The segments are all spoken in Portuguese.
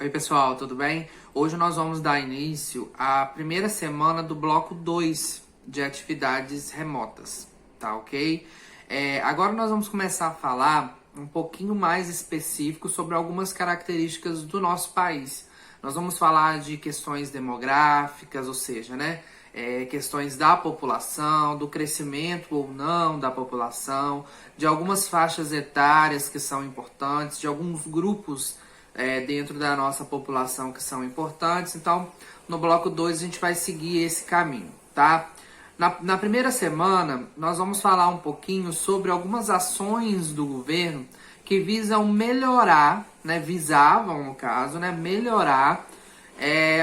Oi pessoal, tudo bem? Hoje nós vamos dar início à primeira semana do bloco 2 de atividades remotas, tá ok? Agora nós vamos começar a falar um pouquinho mais específico sobre algumas características do nosso país. Nós vamos falar de questões demográficas, ou seja, questões da população, do crescimento ou não da população, de algumas faixas etárias que são importantes, de alguns grupos dentro da nossa população que são importantes. Então, no bloco 2 a gente vai seguir esse caminho, tá? Na primeira semana, nós vamos falar um pouquinho sobre algumas ações do governo que visam melhorar, visavam, no caso, melhorar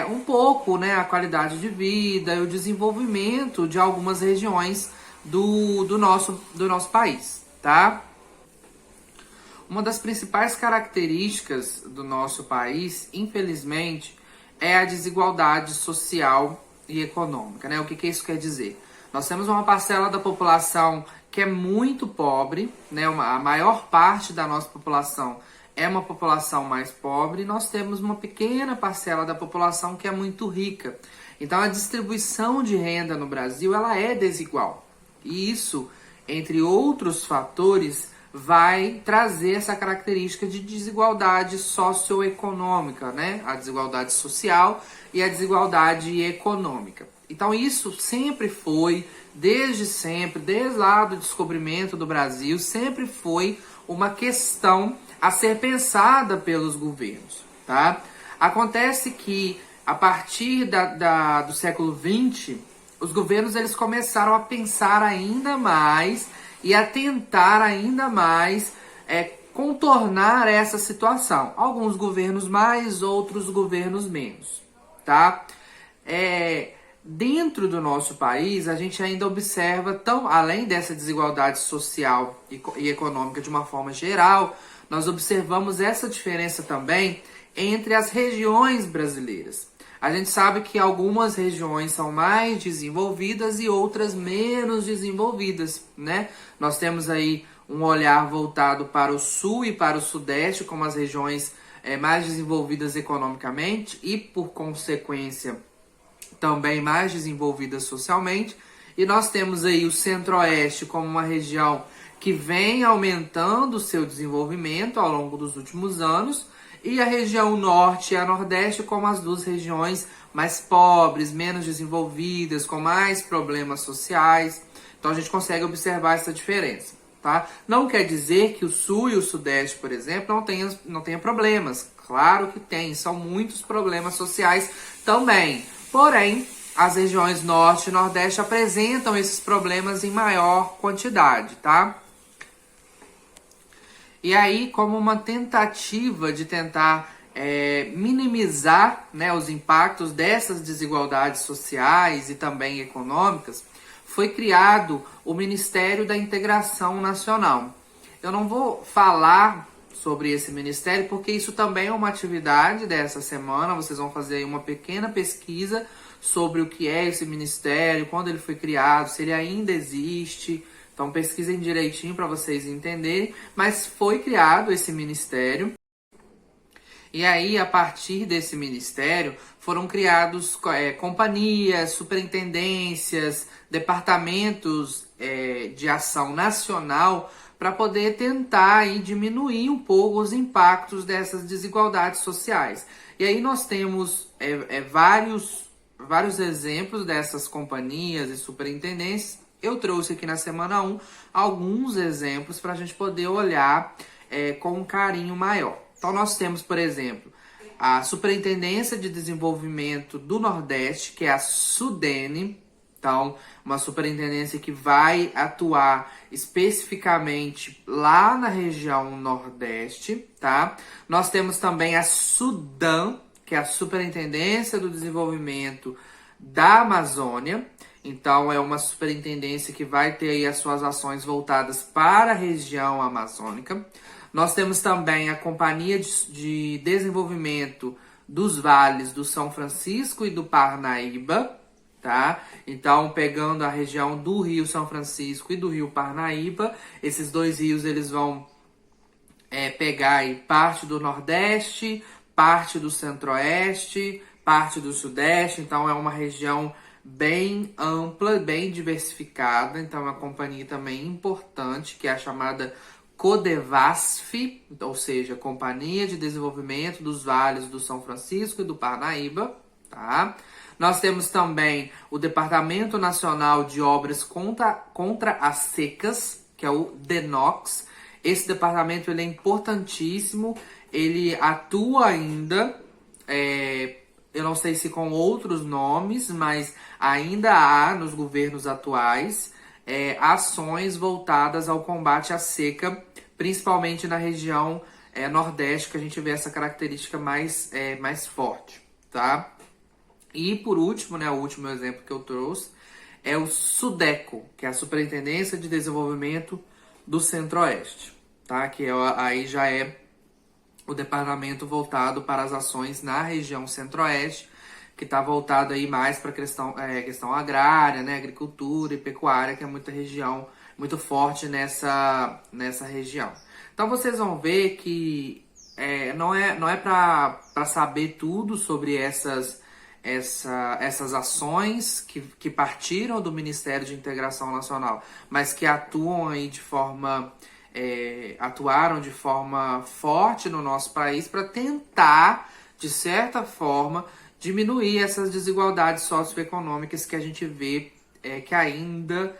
um pouco, a qualidade de vida e o desenvolvimento de algumas regiões do nosso país, tá? Uma das principais características do nosso país, infelizmente, é a desigualdade social e econômica, O que isso quer dizer? Nós temos uma parcela da população que é muito pobre, a maior parte da nossa população é uma população mais pobre, e nós temos uma pequena parcela da população que é muito rica. Então, a distribuição de renda no Brasil, ela é desigual. E isso, entre outros fatores, vai trazer essa característica de desigualdade socioeconômica, A desigualdade social e a desigualdade econômica. Então isso sempre foi, desde lá do descobrimento do Brasil, sempre foi uma questão a ser pensada pelos governos, tá? Acontece que a partir do século XX, os governos eles começaram a pensar ainda mais e a tentar ainda mais contornar essa situação. Alguns governos mais, outros governos menos, tá? Dentro do nosso país, a gente ainda observa, além dessa desigualdade social e econômica de uma forma geral, nós observamos essa diferença também entre as regiões brasileiras. A gente sabe que algumas regiões são mais desenvolvidas e outras menos desenvolvidas, Nós temos aí um olhar voltado para o sul e para o sudeste como as regiões mais desenvolvidas economicamente e, por consequência, também mais desenvolvidas socialmente. E nós temos aí o centro-oeste como uma região que vem aumentando o seu desenvolvimento ao longo dos últimos anos, e a região norte e a nordeste como as duas regiões mais pobres, menos desenvolvidas, com mais problemas sociais. Então a gente consegue observar essa diferença, tá? Não quer dizer que o sul e o sudeste, por exemplo, não tenha problemas. Claro que tem, são muitos problemas sociais também. Porém, as regiões norte e nordeste apresentam esses problemas em maior quantidade, tá? E aí, como uma tentativa de tentar minimizar os impactos dessas desigualdades sociais e também econômicas, foi criado o Ministério da Integração Nacional. Eu não vou falar sobre esse ministério, porque isso também é uma atividade dessa semana. Vocês vão fazer aí uma pequena pesquisa sobre o que é esse ministério, quando ele foi criado, se ele ainda existe. Então pesquisem direitinho para vocês entenderem, mas foi criado esse ministério. E aí, a partir desse ministério, foram criados companhias, superintendências, departamentos de ação nacional para poder tentar aí, diminuir um pouco os impactos dessas desigualdades sociais. E aí nós temos vários exemplos dessas companhias e superintendências. Eu trouxe aqui na semana 1 alguns exemplos para a gente poder olhar com um carinho maior. Então nós temos, por exemplo, a Superintendência de Desenvolvimento do Nordeste, que é a SUDENE. Então, uma superintendência que vai atuar especificamente lá na região Nordeste, tá? Nós temos também a SUDAM, que é a Superintendência do Desenvolvimento da Amazônia. Então, é uma superintendência que vai ter aí as suas ações voltadas para a região amazônica. Nós temos também a Companhia de Desenvolvimento dos Vales do São Francisco e do Parnaíba, tá? Então, pegando a região do Rio São Francisco e do Rio Parnaíba, esses dois rios eles vão pegar aí parte do Nordeste, parte do Centro-Oeste, parte do Sudeste, então é uma região bem ampla, bem diversificada, então é uma companhia também importante, que é a chamada Codevasf, ou seja, Companhia de Desenvolvimento dos Vales do São Francisco e do Parnaíba, tá? Nós temos também o Departamento Nacional de Obras contra as Secas, que é o DENOX. Esse departamento ele é importantíssimo, ele atua ainda, eu não sei se com outros nomes, mas ainda há nos governos atuais ações voltadas ao combate à seca, principalmente na região Nordeste, que a gente vê essa característica mais forte, tá? E por último, né, o último exemplo que eu trouxe é o SUDECO, que é a Superintendência de Desenvolvimento do Centro-Oeste, tá? Que aí já é o departamento voltado para as ações na região Centro-Oeste, que está voltado aí mais para a questão agrária, né, agricultura e pecuária, que é muita região, muito forte nessa região. Então vocês vão ver que não é para saber tudo sobre essas ações que partiram do Ministério de Integração Nacional, mas que atuam aí atuaram de forma forte no nosso país para tentar, de certa forma, diminuir essas desigualdades socioeconômicas que a gente vê que ainda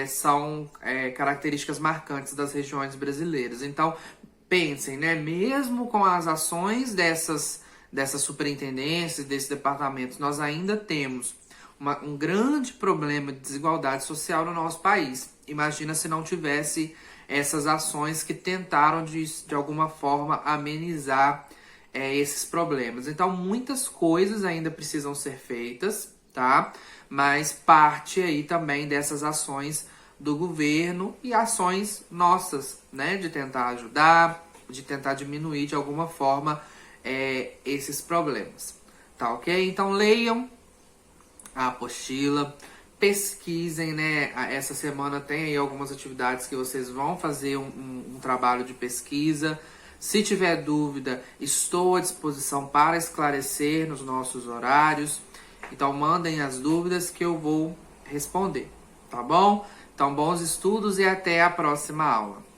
são características marcantes das regiões brasileiras. Então, pensem, né? Mesmo com as ações dessas superintendências, desses departamentos, nós ainda temos um grande problema de desigualdade social no nosso país. Imagina se não tivesse essas ações que tentaram, de alguma forma, amenizar esses problemas. Então, muitas coisas ainda precisam ser feitas, tá? Mas parte aí também dessas ações do governo e ações nossas, né? De tentar ajudar, de tentar diminuir de alguma forma esses problemas, tá ok? Então, leiam a apostila, pesquisem, né? Essa semana tem aí algumas atividades que vocês vão fazer um trabalho de pesquisa. Se tiver dúvida, estou à disposição para esclarecer nos nossos horários. Então, mandem as dúvidas que eu vou responder, tá bom? Então, bons estudos e até a próxima aula.